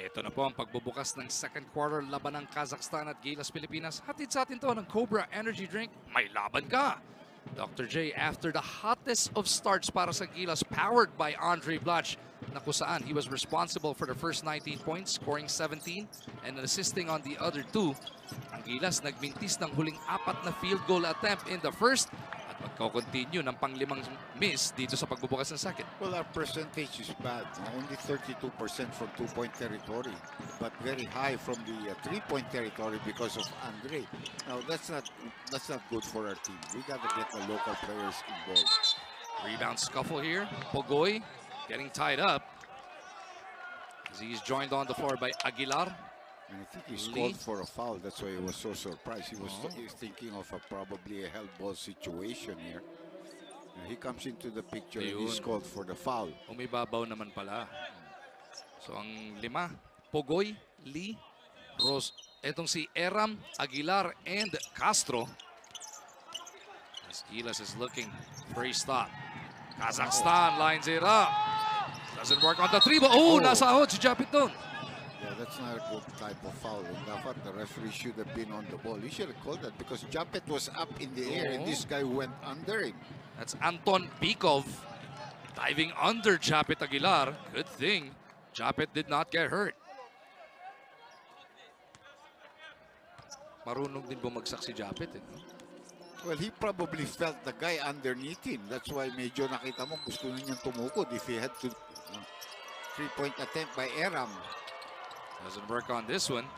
Ito na po ang pagbubukas ng second quarter laban ng Kazakhstan at Gilas Pilipinas. Hatid sa atin to ng Cobra Energy Drink. May laban ka! Dr. J after the hottest of starts para sa Gilas, powered by Andre Blach, na kung saan he was responsible for the first 19 points, scoring 17 and assisting on the other 2. Ang Gilas nagmintis ng huling 4 na field goal attempt in the first at magko-continue ng pang-5 miss dito sa pagbubukas ng second. Well, our percentage is bad. Only 32% from 2-point territory, but very high from the 3-point territory because of Andre. Now that's not good for our team. We got to get the local players involved. Rebound scuffle here. Pogoy getting tied up as he's joined on the floor by Aguilar. And I think he's called for a foul. That's why he was so surprised. He was thinking of probably a held ball situation here. And he comes into the picture and he's called for the foul. Umibabaw naman pala. So ang 5, Pogoy, Lee, Rose, etong si Eram, Aguilar, and Castro. As Gilas is looking for a stop. Kazakhstan lines it up. Doesn't work on the 3, but nasahod si Japiton. Yeah, that's not a good type of foul. And dapat the referee should have been on the ball. He should have called that because Japet was up in the air and this guy went under him. That's Anton Pikov diving under Japet Aguilar. Good thing Japet did not get hurt. Marunong din bumagsak si Japet. Well, he probably felt the guy underneath him. That's why medyo nakita mo gusto na niyang tumukod if he had to 3-point attempt by Eram. Doesn't work on this one.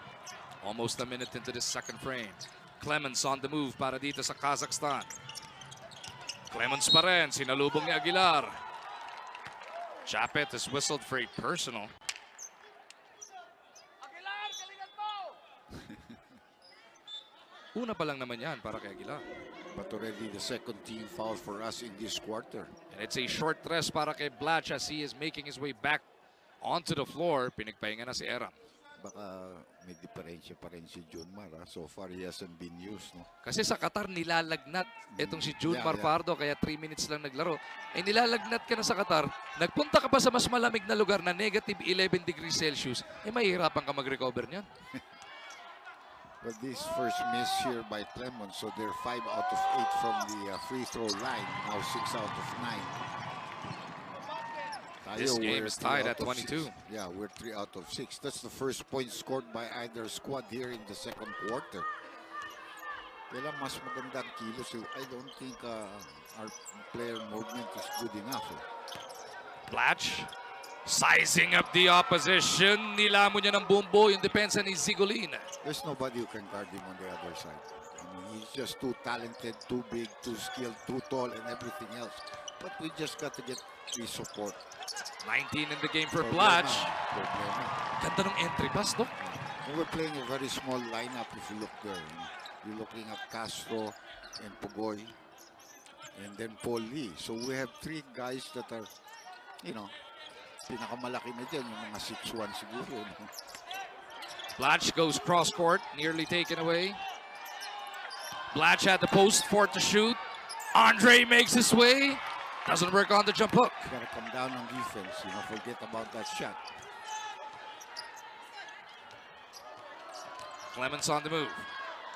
Almost a minute into this second frame. Clemens on the move para dito sa Kazakhstan. Clemens pa rin, sinalubong ni Aguilar. Japet has whistled for a personal. Aguilar, galingan mo! Una pa lang naman yan para kay Aguilar. But already the second team foul for us in this quarter. And it's a short rest para kay Blach as he is making his way back onto the floor. Pinagpahinga na si Eram. Baka may diferensya pa rin si Junmar. So far, he hasn't been used. No? Kasi sa Qatar, nilalagnat itong si Junmar Pardo, kaya 3 minutes lang naglaro. Eh, nilalagnat ka na sa Qatar, nagpunta ka pa sa mas malamig na lugar na negative 11 degrees Celsius, eh mahihirapan ka mag-recover niyan. But this first miss here by Clemens, so they're 5 out of 8 from the free throw line. Now 6 out of 9. This game is tied at 22. Yeah, we're 3 out of 6. That's the first point scored by either squad here in the second quarter. Kailan mas magandang kilos. I don't think our player movement is good enough. Blach sizing up the opposition. Nilamon niya ng bumbo yung depensa ni Zigolin. There's nobody who can guard him on the other side. I mean, he's just too talented, too big, too skilled, too tall, and everything else. But we just got to get the support. 19 in the game for Blach. Ganda ng entry pass, no? We're playing a very small lineup if you look there. You're looking at Castro and Pogoy and then Paul Lee. So we have 3 guys that are, you know, pinakamalaki na dyan, yung mga 6'1 siguro. Blach goes cross court, nearly taken away. Blach at the post, 4 to shoot. Andre makes his way. Doesn't work on the jump hook. You gotta come down on defense, you know, forget about that shot. Clemens on the move.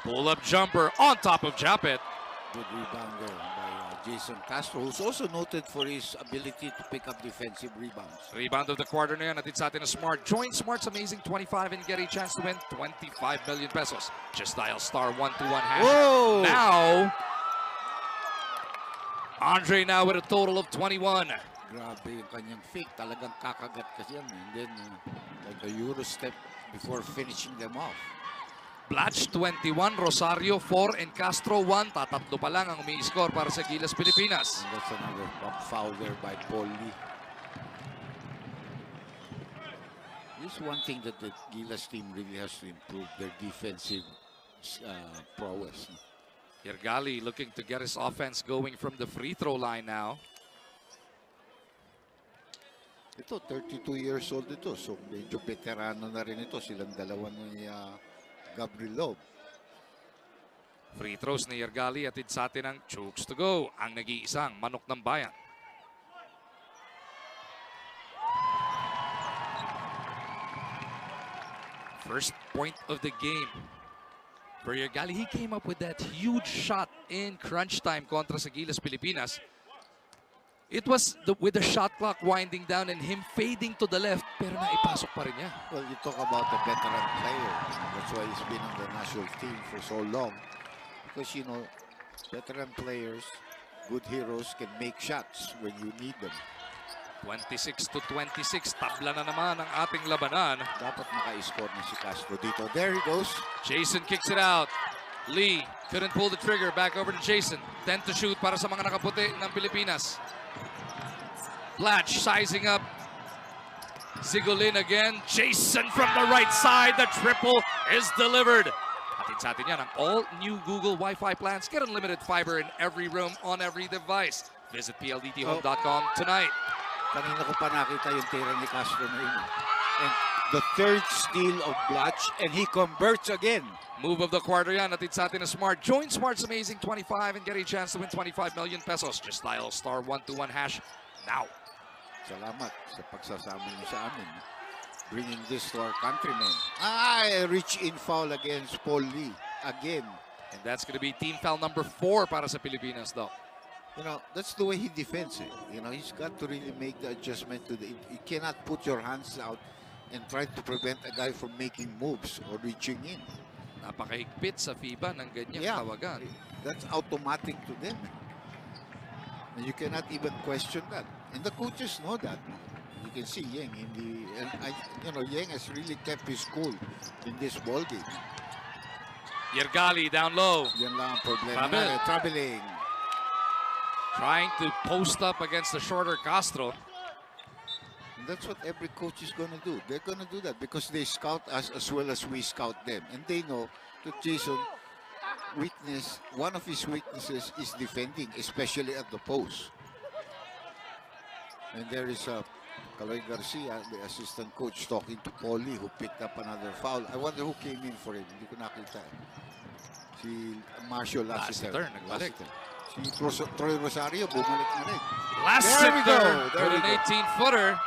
Pull-up jumper on top of Japet. Good rebound there by Jason Castro, who's also noted for his ability to pick up defensive rebounds. Rebound of the quarter na yan. Natin sa atin na Smart. Join Smart's Amazing 25 and get a chance to win 25 million pesos. Just dial *121#. Whoa! Now, Andre now with a total of 21. Grabe yung kanyang fake. Talagang kakagat kasi yan. And then, like a Euro step before finishing them off. Blach 21, Rosario 4, and Castro 1. Tatatlo pa lang ang umi-score para sa Gilas Pilipinas. And that's another foul there by Paul Lee. This is one thing that the Gilas team really has to improve, their defensive prowess. Yergali looking to get his offense going from the free throw line now. Ito, 32 years old ito. So, medyo veterano na rin ito. Silang dalawa ni Gabrielov. Free throws ni Yergali at sa atin ang chokes to go. Ang nag-iisang manok ng bayan. First point of the game for Yergali. He came up with that huge shot in crunch time kontra sa Gilas Pilipinas. It was with the shot clock winding down and him fading to the left, pero naipasok pa rin niya. Well, you talk about a veteran player. That's why he's been on the national team for so long. Because, you know, veteran players, good heroes, can make shots when you need them. 26-26, tabla na naman ang ating labanan. Dapat maka-score na si Castro dito. There he goes. Jason kicks it out. Lee couldn't pull the trigger. Back over to Jason. 10 to shoot para sa mga nakaputi ng Pilipinas. Blatch sizing up. Zigolin again. Jason from the right side. The triple is delivered. Atin sa atin yan ang all-new Google Wi-Fi plans. Get unlimited fiber in every room, on every device. Visit pldthome.com tonight. Kanina ko pa nakita yung tira ni Castro na yun. And the third steal of Blatch, and he converts again. Move of the quarter yan. Atin sa atin na Smart. Join Smart's Amazing 25 and get a chance to win 25 million pesos. Just dial *121# now. Salamat sa pagsasama niyo sa amin. Bringing this to our countrymen. A reach-in foul against Paul Lee. Again. And that's going to be team foul number 4 para sa Pilipinas, though. You know, that's the way he defends it. You know, he's got to really make the adjustment to the... You cannot put your hands out and try to prevent a guy from making moves or reaching in. Napakahigpit sa FIBA ng ganyang tawagan. That's automatic to them. And you cannot even question that. And the coaches know that. You can see Yeng in the... you know, Yeng has really kept his cool in this ball game. Yergali down low. Yan lang ang problema. Traveling. Trying to post up against the shorter Castro. And that's what every coach is going to do. They're going to do that because they scout us as well as we scout them. And they know that Jason, one of his weaknesses is defending, especially at the post. And there is Kaloy Garcia, the assistant coach, talking to Paulie, who picked up another foul. I wonder who came in for him. Hindi ko nakita. Si Marcio Lassiter. Nagbalik. Si Troy Rosario, bumalik na rin. Lassiter with an 18-footer.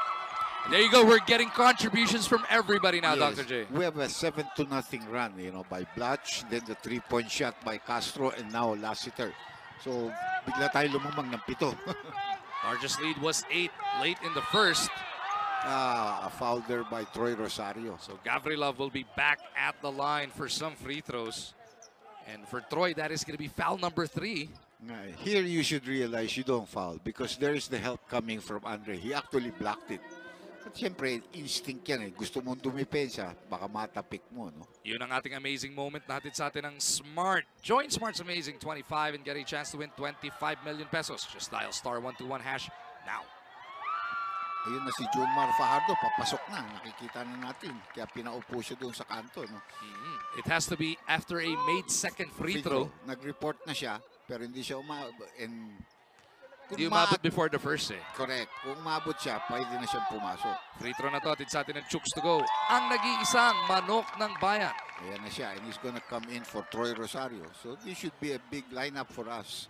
There you go. We're getting contributions from everybody now, Yes. Dr. J. We have a 7-0 run, you know, by Blatch, then the 3-point shot by Castro, and now Lassiter. So, bigla tayo lumamang ng 7. Largest lead was 8 late in the first. A foul there by Troy Rosario. So Gavrilov will be back at the line for some free throws. And for Troy, that is going to be foul number 3. Here you should realize you don't foul because there is the help coming from Andre. He actually blocked it. At siyempre, instinct yan eh. Gusto mong dumipensa, baka matapik mo, no? Yun ang ating amazing moment natin sa atin ng Smart. Join Smart's Amazing 25 and get a chance to win 25 million pesos. Just dial *121# now. Ayun na si Junmar Fajardo, papasok na. Nakikita na natin. Kaya pinaupo siya doon sa kanto, no? It has to be after a made second free throw. Nag-report na siya, pero hindi siya Hindi umabot before the first eh. Correct. Kung umabot siya, pwede na siyang pumasok. Free throw na to, atin sa atin ng Chooks to go. Ang nag-iisang manok ng bayan. Ayan na siya, and he's gonna come in for Troy Rosario. So this should be a big lineup for us.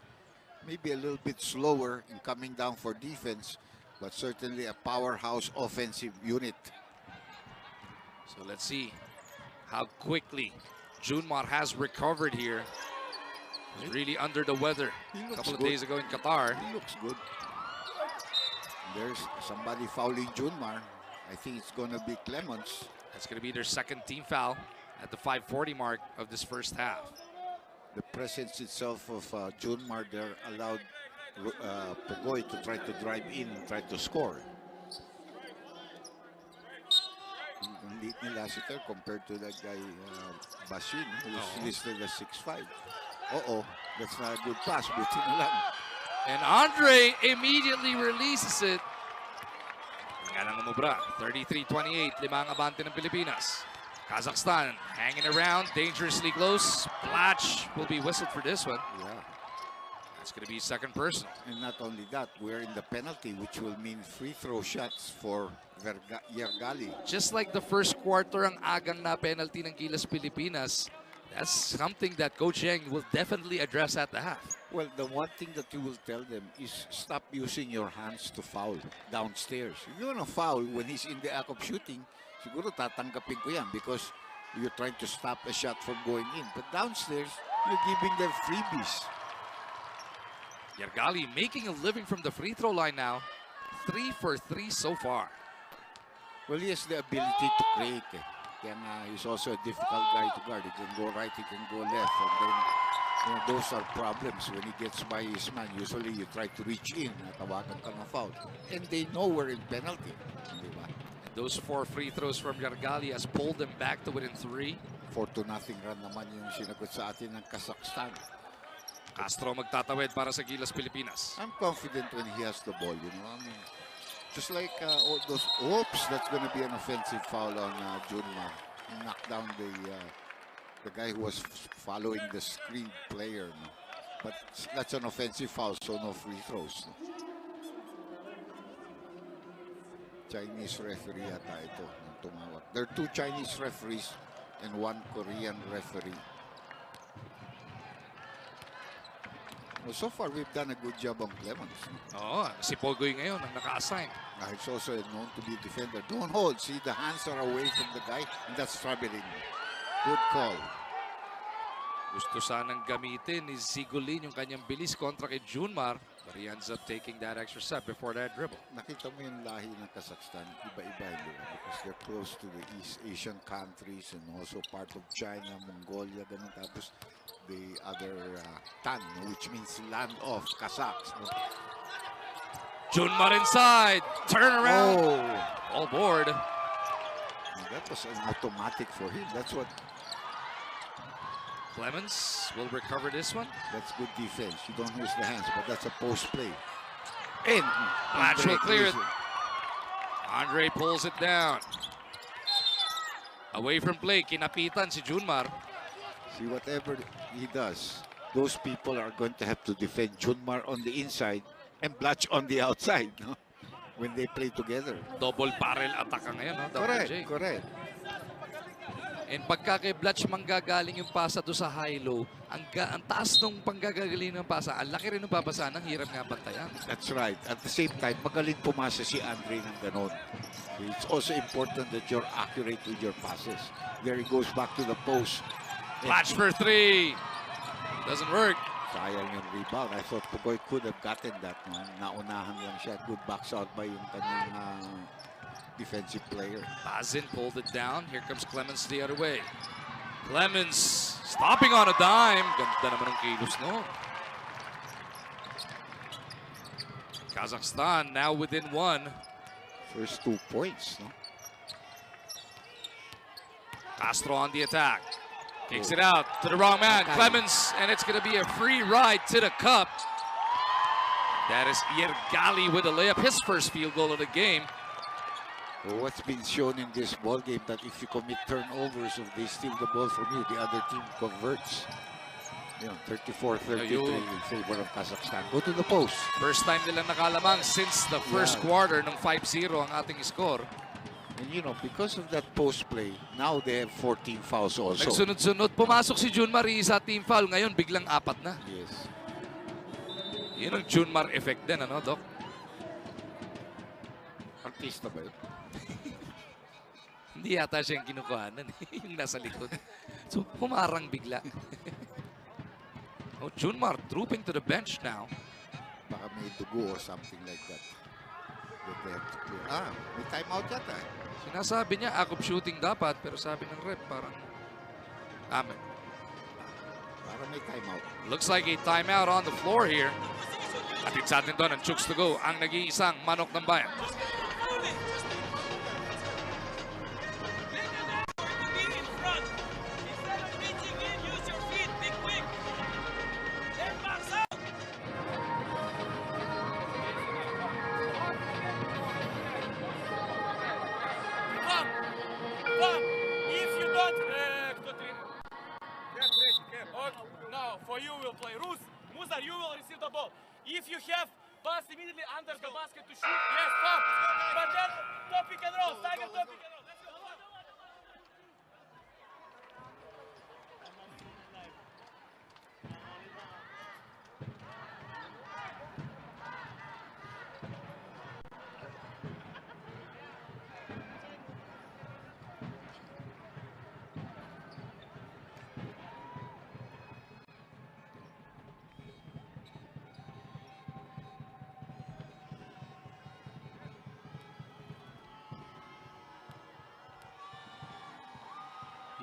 Maybe a little bit slower in coming down for defense, but certainly a powerhouse offensive unit. So let's see how quickly Junmar has recovered here. He's really under the weather a couple of days ago in Qatar. He looks good. There's somebody fouling Junmar. I think it's gonna be Clemons. That's gonna be their second team foul at the 5:40 mark of this first half. The presence itself of Junmar there allowed Pugoy to try to drive in and try to score. Ang liit ni Lassiter compared to that guy Basin, who's listed as 6'5". That's not a good pass. Buti na lang. And Andre immediately releases it. Nga lang umubra. 33-28, 5 ang abante ng Pilipinas. Kazakhstan hanging around, dangerously close. Blatch will be whistled for this one. Yeah. That's going to be second person. And not only that, we're in the penalty, which will mean free throw shots for Yergali. Just like the first quarter ang agang na penalty ng Gilas Pilipinas, that's something that Coach Yang will definitely address at the half. Well, the one thing that you will tell them is stop using your hands to foul downstairs. If you're gonna foul when he's in the act of shooting, siguro tatanggapin ko yan because you're trying to stop a shot from going in. But downstairs, you're giving them freebies. Yargali making a living from the free throw line now. 3 for 3 so far. Well, he has the ability to create. Then he's also a difficult guy to guard. He can go right, he can go left. And then, you know, those are problems when he gets by his man. Usually you try to reach in, tawagan ka ng foul. And they know we're in penalty. Diba? Those 4 free throws from Yargali has pulled them back to within 3. 4-0 run naman yung sinagot sa atin ng Kazakhstan. Castro magtatawid para sa Gilas Pilipinas. I'm confident when he has the ball, you know. I mean, just like all those, oops, that's going to be an offensive foul on Junma. He knocked down the guy who was following the screen player. No? But that's an offensive foul, so no free throws. No? Chinese referee yata ito nang tumawag. There are 2 Chinese referees and 1 Korean referee. Well, so far, we've done a good job on Clemens. Oo, si Pogoy ngayon ang naka-assign. It's also known to be a defender. Don't hold. See, the hands are away from the guy, and that's troubling. Good call. Gusto sanang gamitin ni Zigolin yung kanyang bilis kontra kay Junmar, but he ends up taking that extra step before that dribble. Nakita mo yung lahi ng Kazakhstan, iba-iba yun, because they're close to the East Asian countries and also part of China, Mongolia, ganun. Tapos the other Tan, which means land of Kazakhs. No? Junmar inside, turn around, all board. That was an automatic for him. That's what. Clemens will recover this one. That's good defense. You don't use the hands, but that's a post play. And Blatch will clear it. Andre pulls it down. Away from play, kinapitan si Junmar. See, whatever he does, those people are going to have to defend Junmar on the inside and Blatch on the outside, no? When they play together. Double barrel attack ngayon, no? Correct, J. correct. And pagka kay Blatch manggagaling yung pasa do sa high-low, ang taas nung panggagaling ng pasa, ang laki rin ng papasan, ang hirap nga bantayan. That's right. At the same time, magaling pumasa si Andre ng ganon. It's also important that you're accurate with your passes. There he goes back to the post. Blatch for 3. Doesn't work. Sayang yung rebound. I thought Pugoy could have gotten that. No? Naunahan lang siya. Good box out by yung kanyang defensive player. Bazin pulled it down. Here comes Clemens the other way. Clemens stopping on a dime. Ganda naman ng kilos, no? Kazakhstan now within 1. First 2 points, no? Castro on the attack. Kicks it out to the wrong man. Clemens, and it's going to be a free ride to the cup. That is Yargali with a layup. His first field goal of the game. Well, what's been shown in this ball game that if you commit turnovers, if they steal the ball from you, the other team converts. You know, 34-33 in favor of Kazakhstan. Go to the post. First time nilang nakalamang since the first quarter ng 5-0 ang ating score. And you know, because of that post play, now they have 14 fouls also. Nagsunod-sunod, pumasok si Junmar sa team foul. Ngayon, biglang 4 na. Yes. Yun ang Junmar effect din, ano, Doc? Artista ba yun? Hindi yata siya yung kinukuhanan, yung nasa likod. So, humarang bigla. Oh, Junmar trooping to the bench now. Baka may dugo or something like that. That they have to clear. May timeout yata eh. Sinasabi niya, akop shooting dapat, pero sabi ng rep, parang amen. Para may timeout. Looks like a timeout on the floor here. Atid sa atin doon ang Chooks to go, ang nag-iisang manok ng bayan. For you will play Rus. Muzar, you will receive the ball. If you have pass immediately under the basket to shoot, yes, stop. But then top pick and roll, stagger top pick and roll. Let's go.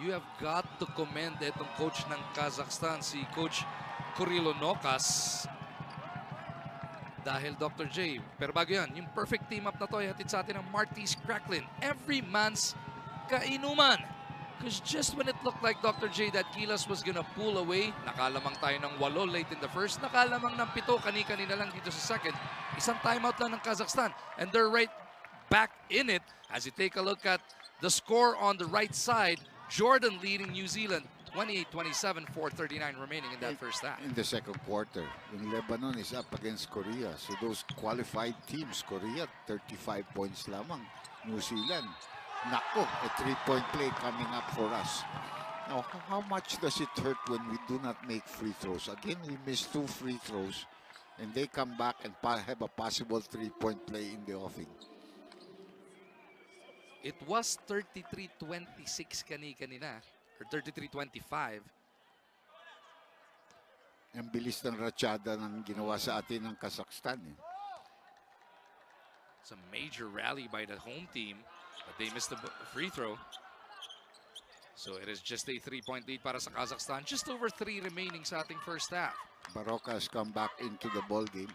You have got to commend itong coach ng Kazakhstan, si Coach Kurilo Nokas. Dahil Dr. J, pero bago yan, yung perfect team up na to ay hatid sa atin ng Marty's Cracklin. Every man's kainuman. Because just when it looked like Dr. J that Gilas was gonna pull away, nakalamang tayo ng 8 late in the first, nakalamang ng 7 kani-kanina lang dito sa second. Isang timeout lang ng Kazakhstan. And they're right back in it. As you take a look at the score on the right side, Jordan leading New Zealand 28-27, 4:39 remaining in that first half. In the second quarter, when Lebanon is up against Korea, so those qualified teams, Korea 35 points lamang, New Zealand, nako, a 3-point play coming up for us. Now, how much does it hurt when we do not make free throws? Again, we missed 2 free throws, and they come back and have a possible 3-point play in the offing. It was 33-26 kanina, or 33-25. Ang bilis ng ratsyada ng ginawa sa atin ng Kazakhstan. It's a major rally by the home team, but they missed the free throw. So it is just a 3-point lead para sa Kazakhstan. Just over 3 remaining sa ating first half. Baroka has come back into the ball game.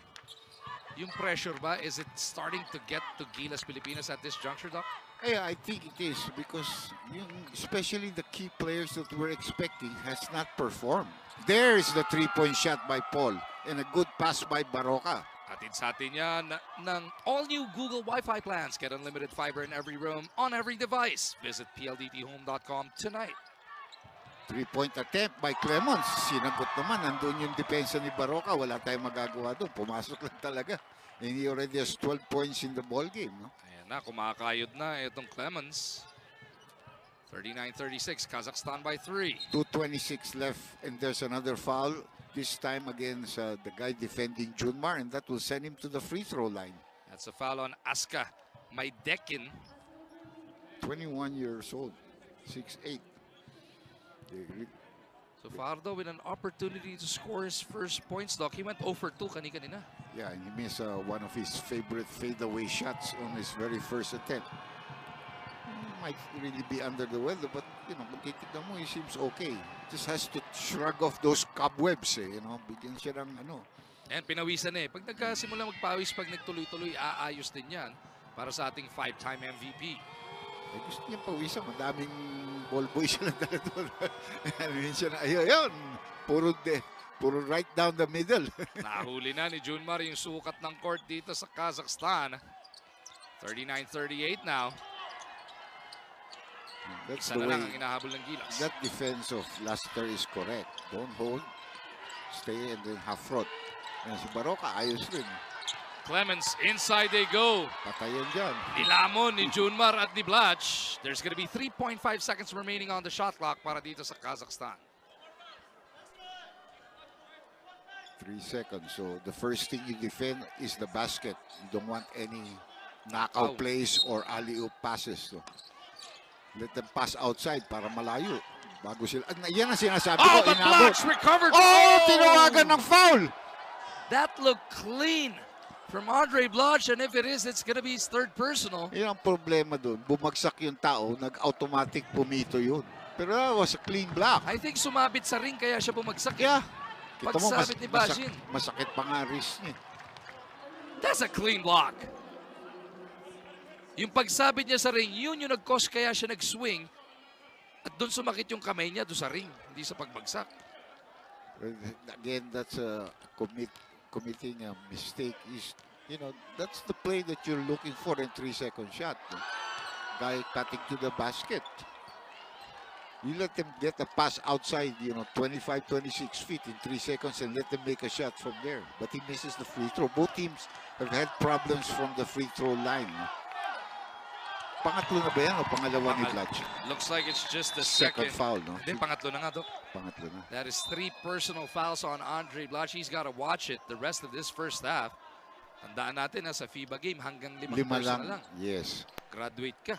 Yung pressure ba, is it starting to get to Gilas Pilipinas at this juncture, Doc? Yeah, I think it is because especially the key players that we're expecting has not performed. There is the 3-point shot by Paul and a good pass by Baroka. Atid sa atin yan ng all-new Google Wi-Fi plans. Get unlimited fiber in every room, on every device. Visit pldthome.com tonight. 3-point attempt by Clemons. Sinagot naman. Nandun yung depensa ni Baroka. Wala tayong magagawa doon. Pumasok lang talaga. And he already has 12 points in the ball game. No? Ayan na, kumakayod na itong Clemons. 39-36, Kazakhstan by 3. 2:26 left and there's another foul. This time against the guy defending Junmar, and that will send him to the free throw line. That's a foul on Aska Maidekin. 21 years old, 6'8". So Fardo with an opportunity to score his first points, Doc. He went 0 for 2 kanina. Yeah, and he missed one of his favorite fadeaway shots on his very first attempt. He might really be under the weather, but you know, kung titignan mo, he seems okay. Just has to shrug off those cobwebs, you know, bigyan siya ng ano. And pinawisan Pag nagkasimula magpawis, pag nagtuloy-tuloy, aayos din yan para sa ating 5-time MVP. Ay, gusto niya pawisan, madaming ball boy siya lang dala doon. Ayun, puro right down the middle. Nahuli na ni Junmar yung sukat ng court dito sa Kazakhstan. 39-38 now. That's Isa the na way. lang ang inahabol ng Gilas. That defense of Laster is correct. Don't hold, stay, and then half front. And si Baroka, ayos rin. Clemens, inside they go. Patayan dyan. Nilamon ni Junmar at ni Blach. There's gonna be 3.5 seconds remaining on the shot clock para dito sa Kazakhstan. 3 seconds. So the first thing you defend is the basket. You don't want any knockout plays or alley-oop passes. So let them pass outside para malayo. Bago sila. Yan ang sinasabi ko. But Blach recovered. Oh, tinawagan ng foul. That looked clean from Andre Blach, and if it is, it's gonna be his third personal. Yan ang problema dun. Bumagsak yung tao, nag-automatic pumito yun. Pero that was a clean block. I think sumabit sa ring kaya siya bumagsak. Yeah. Kita mo, Pagsabit ni Bashin. masakit pa nga wrist niya. That's a clean block. Yung pagsabit niya sa ring, yun yung nag-cause kaya siya nag-swing at doon sumakit yung kamay niya doon sa ring, hindi sa pagbagsak. Again, that's committing a mistake. You know, that's the play that you're looking for in 3-second shot. No? Guy cutting to the basket. You let them get a pass outside, you know, 25, 26 feet in 3 seconds and let them make a shot from there. But he misses the free throw. Both teams have had problems from the free throw line. No? Pangatlo na ba yan o pangalawa ni Blach? Looks like it's just the Second foul, no? Hindi, pangatlo na nga, Dok. Pangatlo na. That is 3 personal fouls on Andre Blach. He's got to watch it the rest of this first half. Tandaan natin na sa FIBA game hanggang 5 personal lang. Yes. Graduate ka.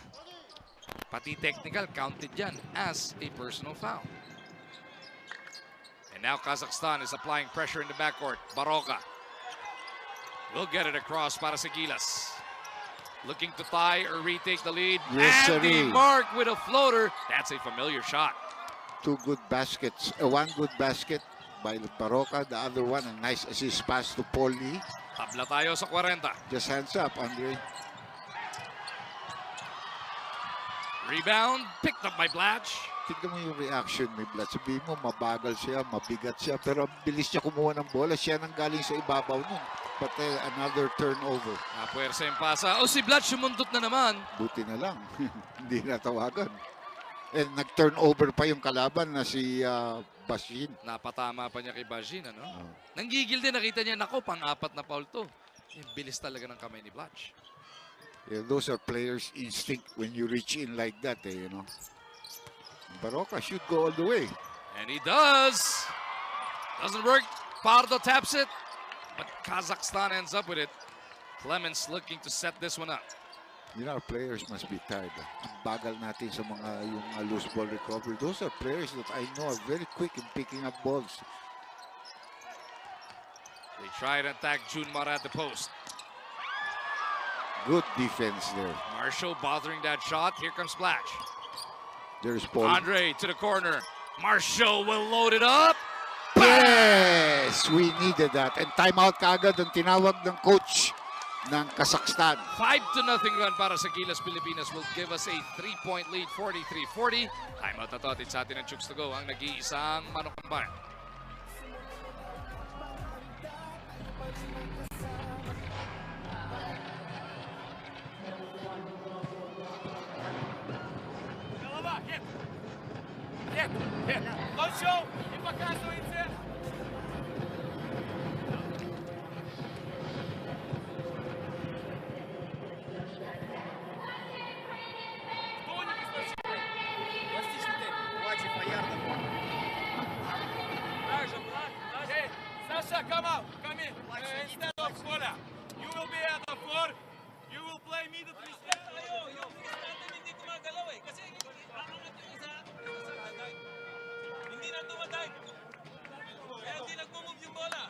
Pati technical counted yan as a personal foul. And now Kazakhstan is applying pressure in the backcourt. Baroka will get it across para sa Gilas. Looking to tie or retake the lead. Yes, Andy sirree. Mark with a floater. That's a familiar shot. Two good baskets. One good basket by Baroka. The other one, a nice assist pass to Paul Lee. Tabla tayo sa 40. Just hands up, Andre. Rebound, picked up by Blatch. Tignan mo yung reaction ni Vlad. Sabihin mo, mabagal siya, mabigat siya. Pero ang bilis niya kumuha ng bola. Siya nang galing sa ibabaw nun. But another turnover. Napuwersa yung pasa. O si Blatch sumundot na naman. Buti na lang. Hindi natawagan. And nag-turnover pa yung kalaban na si Bashin. Napatama pa niya kay Bajin, ano? Nanggigil din, nakita niya, nako, pang-apat na foul to. Yung bilis talaga ng kamay ni Blatch. Yeah, those are players' instinct when you reach in like that, you know. Baroka should go all the way. And he does. Doesn't work. Pardo taps it. But Kazakhstan ends up with it. Clemens looking to set this one up. You know, our players must be tired. Ang bagal natin sa mga yung loose ball recovery. Those are players that I know are very quick in picking up balls. They try to attack June Mara at the post. Good defense there. Marshall bothering that shot. Here comes Splash. There's Paul. Andre to the corner. Marshall will load it up. Yes! We needed that. And timeout kaagad ang tinawag ng coach ng Kazakhstan. 5-0 run para sa Gilas Pilipinas will give us a 3-point lead, 43-40. Timeout na to. Atin sa atin ang Chooks to go. Ang nag-iisang Manokambay. Нет, пошел и показывайте. Кто-нибудь спрашивает? Пластичный Qualifier. Hey, Sasha, come out. Come in. Instead of Kola, you will be at the floor. You will play immediately. Yung hindi gumagalaw eh. Kasi aangat yung isa. Hindi na tumatay. Kaya hindi nagmumove yung bola.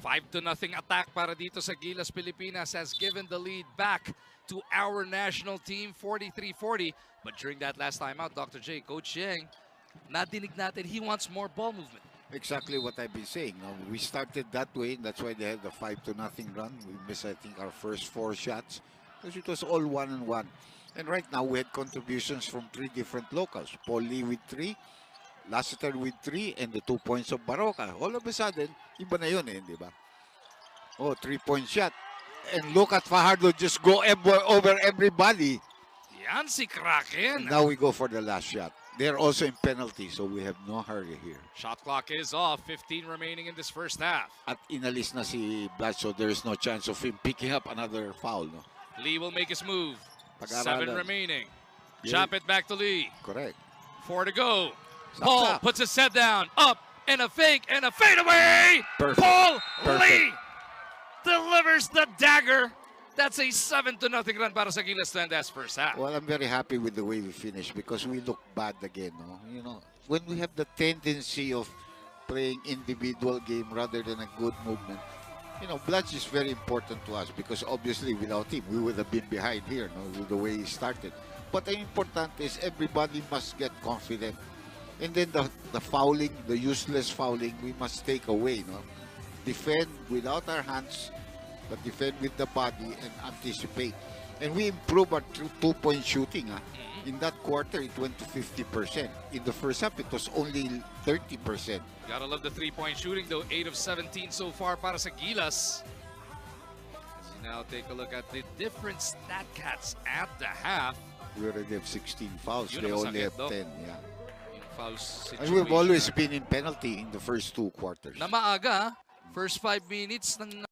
5-0 attack para dito sa Gilas Pilipinas has given the lead back to our national team, 43-40. But during that last time out, Dr. J, Coach Yang, nadinig natin, he wants more ball movement. Exactly what I've been saying. Now, we started that way. That's why they had the 5-0 run. We missed, I think, our first 4 shots because it was all 1-1. And right now, we had contributions from 3 different locals. Paul Lee with 3, Lassiter with 3, and the 2 points of Baroka. All of a sudden, iba na yun di ba? Oh, 3-point shot. And look at Fajardo just go over everybody. Yan si Kraken. And now we go for the last shot. They're also in penalty, so we have no hurry here. Shot clock is off. 15 remaining in this first half. At inalis na si Blatch, so there is no chance of him picking up another foul. No? Lee will make his move. Pag-aralan. 7 remaining. Yeah. Chop it back to Lee. Correct. 4 to go. Stop, Paul stop. puts his set down. Up and a fake and a fadeaway. Perfect. Paul Perfect. Lee delivers the dagger. That's a 7-0 run para sa Gilas to end that first half. Well, I'm very happy with the way we finished because we look bad again. No? You know, when we have the tendency of playing individual game rather than a good movement, you know, Blatch is very important to us because obviously without him, we would have been behind here, no, with the way he started. But the important is everybody must get confident. And then the fouling, the useless fouling, we must take away. No? Defend without our hands, but defend with the body and anticipate. And we improve our 2-point shooting. In that quarter, it went to 50%. In the first half, it was only 30%. Gotta love the 3-point shooting though. 8 of 17 so far para sa Gilas. As you now take a look at the different stat cats at the half. We already have 16 fouls. Yun They ang only have masakit, 10. no? Yeah. Yung foul situation. And we've always been in penalty in the first 2 quarters. Na maaga, first 5 minutes ng